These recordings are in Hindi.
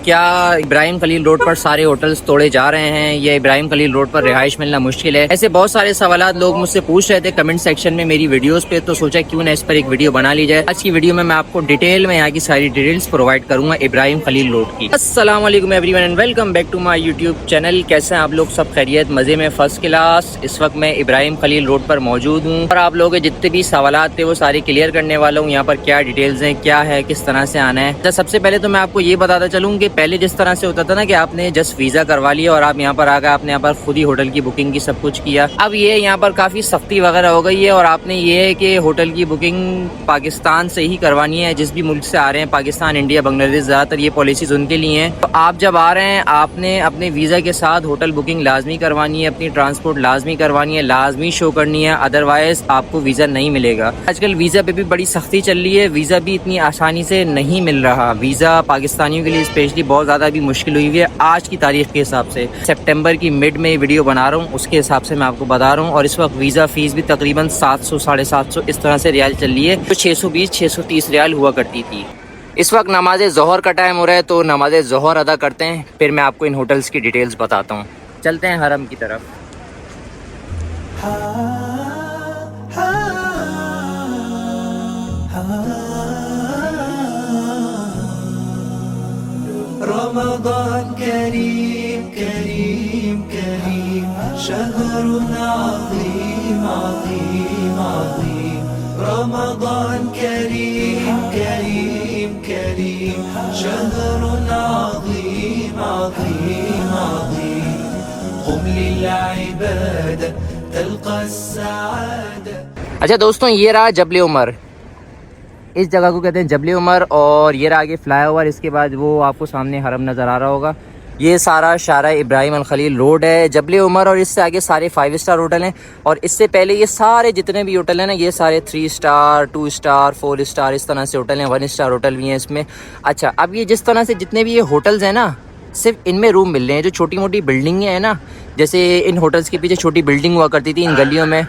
क्या इब्राहिम खलील रोड पर सारे होटल्स तोड़े जा रहे हैं या इब्राहिम खलील रोड पर रिहाइश मिलना मुश्किल है? ऐसे बहुत सारे सवालात लोग मुझसे पूछ रहे थे कमेंट सेक्शन में मेरी वीडियोस पे, तो सोचा क्यों ना इस पर एक वीडियो बना ली जाए। आज की वीडियो में मैं आपको डिटेल में यहाँ की सारी डिटेल्स प्रोवाइड करूंगा इब्राहिम खलील रोड की। अस्सलाम वालेकुम everyone and welcome back to my YouTube channel. कैसे हैं आप लोग? सब खैरियत, मजे में, फर्स्ट क्लास। इस वक्त मैं इब्राहिम खलील रोड पर मौजूद हूँ और आप लोगों के जितने भी सवालात थे वो सारे क्लियर करने वाला हूँ। यहाँ पर क्या डिटेल्स हैं, क्या है, किस तरह से आना है। तो सबसे पहले तो मैं आपको ये बताता चलूँ कि पहले जिस तरह से होता था ना कि आपने जस्ट वीज़ा करवा लिया और आप यहाँ पर आ गए, आपने यहाँ पर खुद ही होटल की बुकिंग की, सब कुछ किया। अब ये यहाँ पर काफ़ी सख्ती वगैरह हो गई है और आपने ये है कि होटल की बुकिंग पाकिस्तान से ही करवानी है। जिस भी मुल्क से आ रहे हैं, पाकिस्तान, इंडिया, बांग्लादेश, ज़्यादातर ये पॉलिसीज़ उनके लिए हैं। तो आप जब आ रहे हैं आपने अपने वीज़ा के साथ होटल बुकिंग लाजमी करवानी है, अपनी ट्रांसपोर्ट लाजमी करवानी है, लाजमी शो करनी है, अदरवाइज़ आपको वीज़ा नहीं मिलेगा। आजकल वीज़ा पे भी बड़ी सख्ती चल रही है, वीज़ा भी इतनी आसानी से नहीं मिल रहा। वीज़ा पाकिस्तानियों के लिए स्पेशली बहुत ज़्यादा भी मुश्किल हुई है। आज की तारीख के हिसाब से सितंबर की मिड में वीडियो बना रहा हूँ, उसके हिसाब से मैं आपको बता रहा हूँ। और इस वक्त वीज़ा फ़ीस भी तकरीबन 700 750 इस तरह से रियाल चल रही है, तो 620 630 रियाल हुआ करती थी। इस वक्त नमाज ज़ोहर का टाइम हो रहा है, तो नमाज ज़ोहर अदा करते हैं, फिर मैं आपको इन होटल्स की डिटेल्स बताता हूँ। चलते हैं हरम की तरफ। रमज़ान करीम करीम करीम शहरुन अज़ीम अज़ीम अज़ीम। रमज़ान करीम करीम करीम शहरुन अज़ीम अज़ीम अज़ीम। क़ुम लिल-इबादा तल्क़ा अस्सआदा। अच्छा दोस्तों, ये रहा जबल उमर। इस जगह को कहते हैं जबल उमर और ये रहा आगे फ्लाईओवर। इसके बाद वो आपको सामने हरम नज़र आ रहा होगा। ये सारा शारा इब्राहिम अल खलील रोड है, जबल उमर। और इससे आगे सारे 5 स्टार होटल हैं और इससे पहले ये सारे जितने भी होटल हैं ना, ये सारे 3 स्टार 2 स्टार 4 स्टार इस तरह से होटल हैं। 1 स्टार होटल भी हैं इसमें। अच्छा, अब ये जिस तरह से जितने भी ये होटल्स हैं ना, सिर्फ इनमें रूम मिल रहे हैं। जो छोटी मोटी बिल्डिंगें हैं ना, जैसे इन होटल्स के पीछे छोटी बिल्डिंग हुआ करती थी इन गलियों में,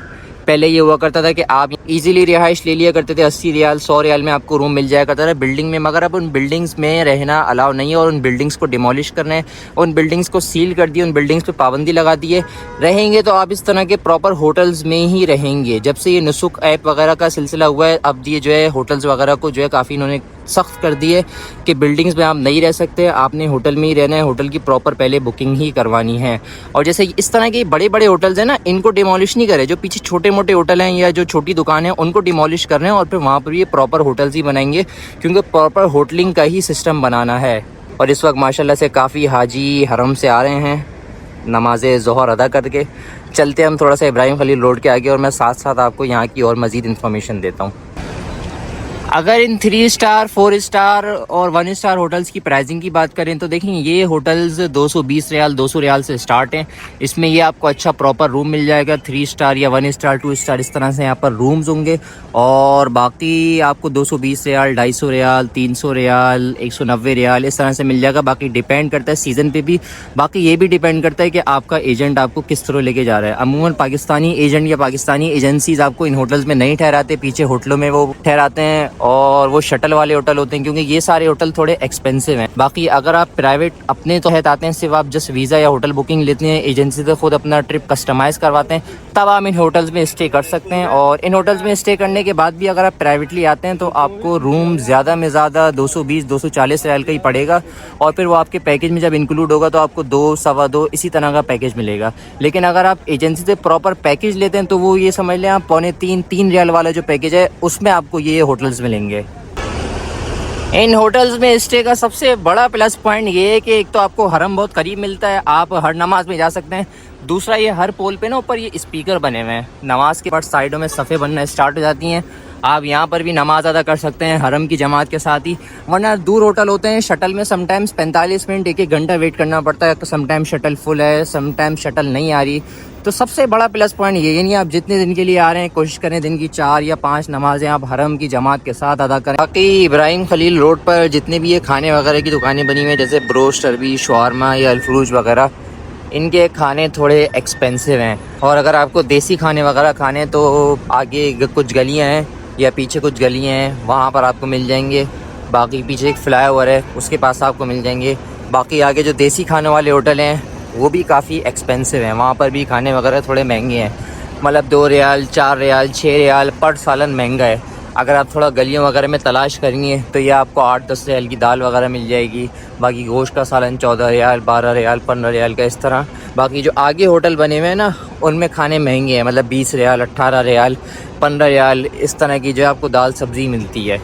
पहले ये हुआ करता था कि आप इजीली रिहाइश ले लिया करते थे। 80 रियाल 100 रियाल में आपको रूम मिल जाया करता था बिल्डिंग में। मगर अब उन बिल्डिंग्स में रहना अलाउ नहीं है और उन बिल्डिंग्स को डिमोलिश करना है, उन बिल्डिंग्स को सील कर दिए, उन बिल्डिंग्स पे पाबंदी लगा दी है। रहेंगे तो आप इस तरह के प्रॉपर होटल्स में ही रहेंगे। जब से ये नुसुक ऐप वगैरह का सिलसिला हुआ है, अब ये जो है होटल्स वगैरह को जो है काफ़ी इन्होंने सख्त कर दी है कि बिल्डिंग्स में आप नहीं रह सकते, आपने होटल में ही रहना है। होटल की प्रॉपर पहले बुकिंग ही करवानी है। और जैसे इस तरह के बड़े बड़े होटल्स हैं ना, इनको डिमोलिश नहीं करे। जो पीछे छोटे मोटे होटल हैं या जो छोटी दुकान है उनको डिमोलिश कर रहे हैं और फिर वहाँ पर ये प्रॉपर होटल्स ही बनाएंगे, क्योंकि प्रॉपर होटलिंग का ही सिस्टम बनाना है। और इस वक्त माशाल्लाह से काफ़ी हाजी हरम से आ रहे हैं नमाज ज़ोहर अदा करके। चलते हम थोड़ा सा इब्राहिम खलील रोड के आगे और मैं साथ साथ आपको यहाँ की और मज़ीद इन्फॉर्मेशन देता हूँ। अगर इन 3 स्टार 4 स्टार और 1 स्टार होटल्स की प्राइसिंग की बात करें तो देखें, ये होटल्स 220 रियाल 200 रियाल से स्टार्ट हैं। इसमें ये आपको अच्छा प्रॉपर रूम मिल जाएगा। 3 स्टार या 1 स्टार 2 स्टार इस तरह से यहाँ पर रूम्स होंगे। और बाकी आपको 220 रियाल 250 रियाल 300 रियाल 190 रियाल इस तरह से मिल जाएगा। बाकी डिपेंड करता है सीज़न पे भी। बाकी ये भी डिपेंड करता है कि आपका एजेंट आपको किस तरह लेके जा रहा है। अमूमन पाकिस्तानी एजेंट या पाकिस्तानी एजेंसीज आपको इन होटल्स में नहीं ठहराते, पीछे होटलों में वो ठहराते हैं और वो शटल वाले होटल होते हैं, क्योंकि ये सारे होटल थोड़े एक्सपेंसिव हैं। बाकी अगर आप प्राइवेट अपने तो आते हैं, सिर्फ आप जस्ट वीज़ा या होटल बुकिंग लेते हैं, एजेंसी से खुद अपना ट्रिप कस्टमाइज़ करवाते हैं, तब आप इन होटल्स में स्टे कर सकते हैं। और इन होटल्स में स्टे करने के बाद भी अगर आप प्राइवेटली आते हैं तो आपको रूम ज़्यादा में ज़्यादा 220 240 रियाल का ही पड़ेगा। और फिर वो आपके पैकेज में जब इंक्लूड होगा तो आपको 2 सवा 2 इसी तरह का पैकेज मिलेगा। लेकिन अगर आप एजेंसी से प्रॉपर पैकेज लेते हैं तो वो ये समझ लें आप 2.5-3 रियाल वाला जो पैकेज है उसमें आपको ये होटल्स मिलेंगे। इन होटल्स में स्टे का सबसे बड़ा प्लस पॉइंट ये है कि एक तो आपको हरम बहुत करीब मिलता है, आप हर नमाज में जा सकते हैं। दूसरा, ये हर पोल पे ना ऊपर ये स्पीकर बने हुए हैं, नमाज के बाद साइडों में सफ़े बनना स्टार्ट हो जाती हैं। आप यहाँ पर भी नमाज अदा कर सकते हैं हरम की जमात के साथ ही। वरना दूर होटल होते हैं, शटल में समटाइम्स 45 मिनट 1-1 घंटा वेट करना पड़ता है। तो समटाइम्स शटल फुल है, समटाइम्स शटल नहीं आ रही। तो सबसे बड़ा प्लस पॉइंट ये, यानी आप जितने दिन के लिए आ रहे हैं कोशिश करें दिन की 4 या 5 नमाजें आप हरम की जमात के साथ अदा करें। बाकी इब्राहिम खलील रोड पर जितने भी ये खाने वगैरह की दुकानें बनी हुई हैं, जैसे ब्रोस्ट, अरबी, शवारमा या अलफ्रूज वगैरह, इनके खाने थोड़े एक्सपेंसिव हैं। और अगर आपको देसी खाने वगैरह खाने तो आगे कुछ गलियाँ हैं या पीछे कुछ गलियाँ हैं, वहाँ पर आपको मिल जाएंगे। बाकी पीछे एक फ्लाईओवर है, उसके पास आपको मिल जाएंगे। बाकी आगे जो देसी खाने वाले होटल हैं वो भी काफ़ी एक्सपेंसिव हैं, वहाँ पर भी खाने वगैरह थोड़े महंगे हैं, मतलब 2 रियाल 4 रियाल 6 रियाल पर सालन महंगा है। अगर आप थोड़ा गलियों वगैरह में तलाश करेंगे तो ये आपको 8-10 रियाल की दाल वगैरह मिल जाएगी। बाकी गोश्त का सालन 14 रियाल 12 रियाल 15 रियाल का इस तरह। बाकी जो आगे होटल बने हुए हैं ना उनमें खाने महंगे हैं, मतलब 20 रियाल 18 रियाल 15 रियाल इस तरह की जो आपको दाल सब्ज़ी मिलती है।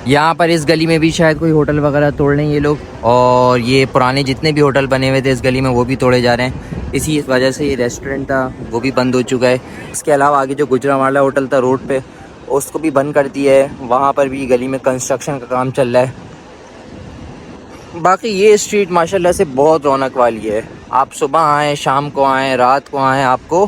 यहाँ पर इस गली में भी शायद कोई होटल वगैरह तोड़ लें ये लोग, और ये पुराने जितने भी होटल बने हुए थे इस गली में वो भी तोड़े जा रहे हैं। इसी वजह से ये रेस्टोरेंट था वो भी बंद हो चुका है। इसके अलावा आगे जो गुजरांवाला होटल था रोड पे उसको भी बंद कर दिया है, वहाँ पर भी गली में कंस्ट्रक्शन का काम चल रहा है। बाकी ये स्ट्रीट माशाल्लाह से बहुत रौनक वाली है, आप सुबह आएँ शाम को आएँ रात को आएँ आपको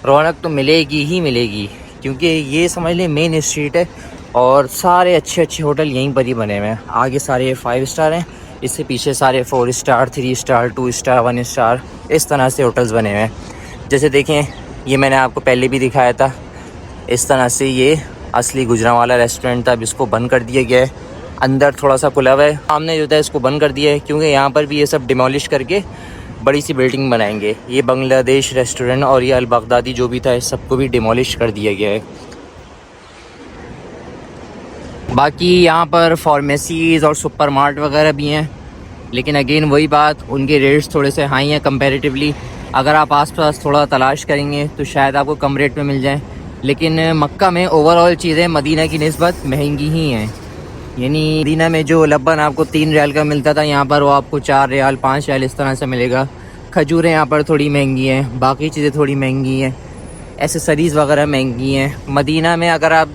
रौनक तो मिलेगी ही मिलेगी, क्योंकि ये समझ लें मेन स्ट्रीट है और सारे अच्छे अच्छे होटल यहीं पर ही बने हुए हैं। आगे सारे 5 स्टार हैं, इससे पीछे सारे 4 स्टार 3 स्टार 2 स्टार 1 स्टार इस तरह से होटल्स बने हुए हैं। जैसे देखें ये मैंने आपको पहले भी दिखाया था, इस तरह से ये असली गुजरांवाला रेस्टोरेंट था, अब इसको बंद कर दिया गया है। अंदर थोड़ा सा खुला हुआ है, सामने जो था इसको बंद कर दिया है क्योंकि यहाँ पर भी ये सब डिमोलिश करके बड़ी सी बिल्डिंग बनाएंगे। ये बांग्लादेश रेस्टोरेंट और ये अल बगदादी जो भी था इस सबको भी डिमोलिश कर दिया गया है। बाकी यहाँ पर फार्मेसीज़ और सुपरमार्ट वगैरह भी हैं, लेकिन अगेन वही बात, उनके रेट्स थोड़े से हाई हैं कंपैरेटिवली। अगर आप आसपास थोड़ा तलाश करेंगे तो शायद आपको कम रेट में मिल जाएं, लेकिन मक्का में ओवरऑल चीज़ें मदीना की निस्बत महंगी ही हैं। यानी मदीना में जो लब्बन आपको 3 रियाल का मिलता था यहाँ पर वो आपको 4 रियाल 5 रियाल इस तरह से मिलेगा। खजूरें यहाँ पर थोड़ी महंगी हैं, बाकी चीज़ें थोड़ी महंगी हैं, एसेसरीज़ वगैरह महंगी हैं। मदीना में अगर आप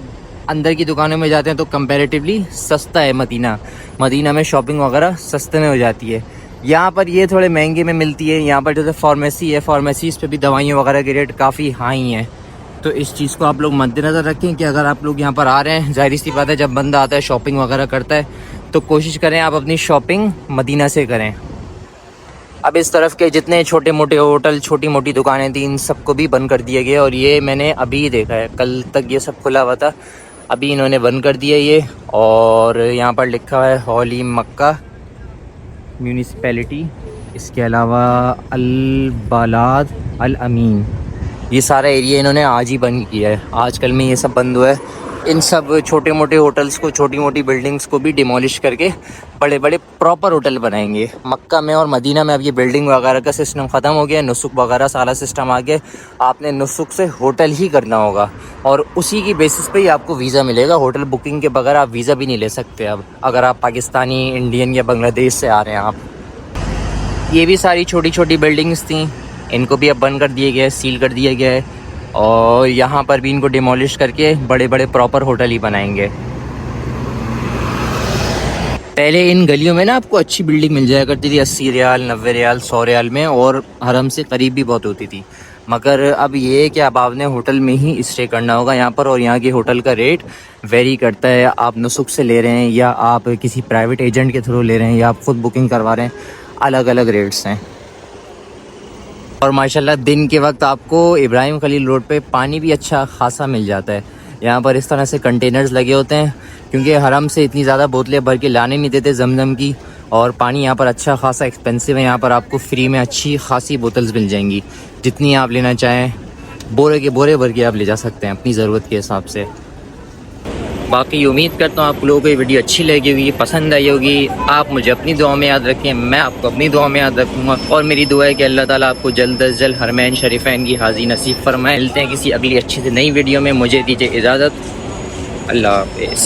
अंदर की दुकानों में जाते हैं तो कंपैरेटिवली सस्ता है मदीना में शॉपिंग वगैरह सस्ते में हो जाती है। यहाँ पर ये थोड़े महंगे में मिलती है। यहाँ पर जैसे फार्मेसी है, फार्मेसीज़ पे भी दवाइयाँ वगैरह के रेट काफ़ी हाई हैं, तो इस चीज़ को आप लोग मद्देनज़र रखें कि अगर आप लोग यहाँ पर आ रहे हैं, जाहिर सी बात है जब बंदा आता है शॉपिंग वगैरह करता है तो कोशिश करें आप अपनी शॉपिंग मदीना से करें। अब इस तरफ के जितने छोटे मोटे होटल छोटी मोटी दुकानें थी इन सबको भी बंद कर दिया गया, और ये मैंने अभी देखा है, कल तक ये सब खुला हुआ था, अभी इन्होंने बंद कर दिया ये। और यहाँ पर लिखा है हौली मक्का म्यूनिसिपैलिटी, इसके अलावा अल बालाद अल अमीन, ये सारा एरिया इन्होंने आज ही बंद किया है, आजकल में ये सब बंद हुआ है। इन सब छोटे मोटे होटल्स को छोटी मोटी बिल्डिंग्स को भी डिमोलिश करके बड़े बड़े प्रॉपर होटल बनाएंगे। मक्का में और मदीना में अब ये बिल्डिंग वगैरह का सिस्टम ख़त्म हो गया, नुसुक वगैरह सारा सिस्टम आ गया, आपने नुसुक से होटल ही करना होगा और उसी की बेसिस पे ही आपको वीज़ा मिलेगा। होटल बुकिंग के बगैर आप वीज़ा भी नहीं ले सकते अब, अगर आप पाकिस्तानी इंडियन या बांग्लादेश से आ रहे हैं आप। ये भी सारी छोटी छोटी बिल्डिंग्स थी, इनको भी अब बंद कर दिया गया है, सील कर दिया गया है, और यहाँ पर भी इनको डिमोलिश करके बड़े बड़े प्रॉपर होटल ही बनाएंगे। पहले इन गलियों में ना आपको अच्छी बिल्डिंग मिल जाया करती थी 80 रियाल 90 रियाल 100 रियाल में, और हरम से करीब भी बहुत होती थी। मगर अब ये है कि अब आपने होटल में ही स्टे करना होगा यहाँ पर, और यहाँ के होटल का रेट वेरी करता है, आप नुसुक से ले रहे हैं या आप किसी प्राइवेट एजेंट के थ्रू ले रहे हैं या आप ख़ुद बुकिंग करवा रहे हैं, अलग अलग रेट्स हैं। और माशाल्लाह दिन के वक्त आपको इब्राहिम खलील रोड पे पानी भी अच्छा खासा मिल जाता है। यहाँ पर इस तरह से कंटेनर्स लगे होते हैं, क्योंकि हरम से इतनी ज़्यादा बोतलें भर के लाने नहीं देते जमजम की, और पानी यहाँ पर अच्छा खासा एक्सपेंसिव है। यहाँ पर आपको फ्री में अच्छी खासी बोतल्स मिल जाएंगी, जितनी आप लेना चाहें बोरे के बोरे भर के आप ले जा सकते हैं अपनी ज़रूरत के हिसाब से। बाकी उम्मीद करता हूँ आप लोगों को ये वीडियो अच्छी लगी होगी, पसंद आई होगी। आप मुझे अपनी दुआ में याद रखें, मैं आपको अपनी दुआ में याद रखूँगा, और मेरी दुआ है कि अल्लाह ताला आपको जल्द अज जल्द हरमैन शरीफैन की हाज़ी नसीब फरमाए। मिलते हैं किसी अगली अच्छी से नई वीडियो में, मुझे दीजिए इजाज़त, अल्लाह हाफ़िज़।